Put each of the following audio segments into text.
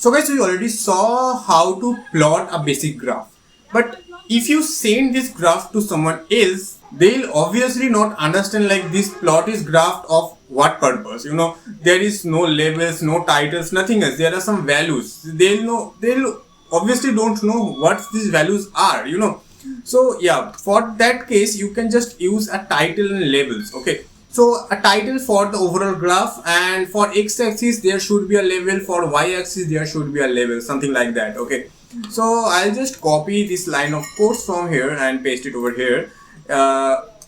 So guys, we already saw how to plot a basic graph. But if you send this graph to someone else, they'll obviously not understand like this plot is graphed of what purpose. There is no labels, no titles, nothing else. There are some values. They'll obviously don't know what these values are. So yeah, for that case, you can just use a title and labels. Okay. So a title for the overall graph, and for x-axis there should be a label, for y-axis there should be a label, something like that. Okay, so I'll just copy this line of code from here and paste it over here.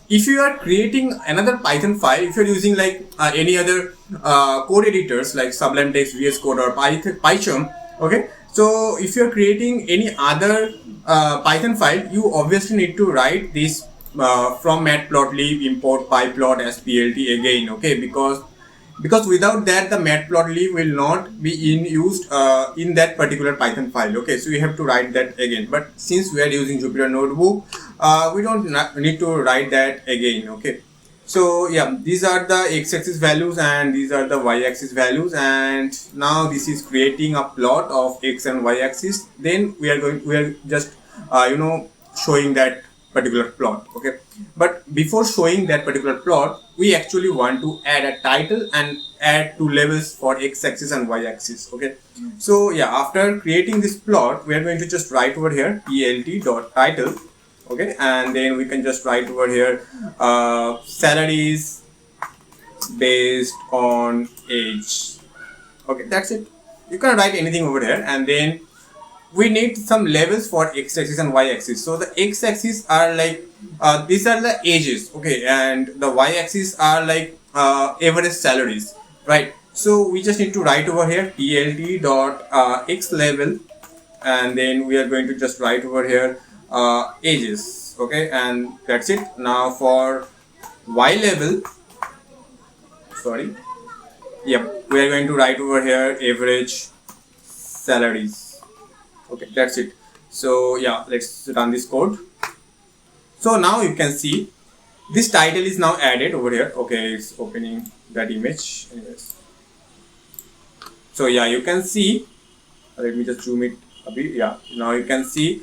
If you are creating another Python file, if you're using like any other code editors like Sublime Text, VS Code, or PyCharm, okay, so if you're creating any other Python file, you obviously need to write this from matplotlib import pyplot as plt again. Okay, because without that the matplotlib will not be used in that particular Python file. Okay, so we have to write that again, but since we are using Jupyter Notebook, we don't need to write that again. Okay, so yeah, these are the x-axis values and these are the y-axis values, and now this is creating a plot of x and y-axis. Then we are just showing that particular plot. Okay, but before showing that particular plot, we actually want to add a title and add two labels for x-axis and y-axis. Okay, so yeah, after creating this plot, we are going to just write over here plt.title. Okay, and then we can just write over here salaries based on age. Okay, that's it. You can write anything over here, and then we need some labels for x-axis and y-axis. So the x-axis are like these are the ages, okay, and the y-axis are like average salaries, right? So we just need to write over here plt dot x label, and then we are going to just write over here ages. Okay, and that's it. Now for y label, sorry, yep, we are going to write over here average salaries. Okay, that's it. So yeah, let's run this code. So now you can see this title is now added over here. Okay, it's opening that image. Anyways, so yeah, you can see, let me just zoom it a bit. Yeah, now you can see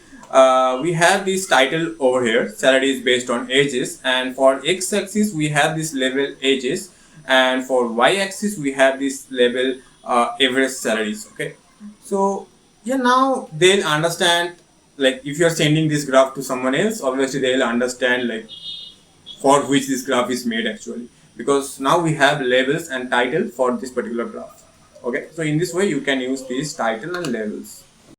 we have this title over here, salary is based on ages, and for x-axis we have this label ages, and for y-axis we have this label average salaries. Okay, so yeah, now they'll understand, like if you're sending this graph to someone else, obviously they'll understand like for which this graph is made actually, because now we have labels and title for this particular graph. Okay, so in this way you can use these title and labels.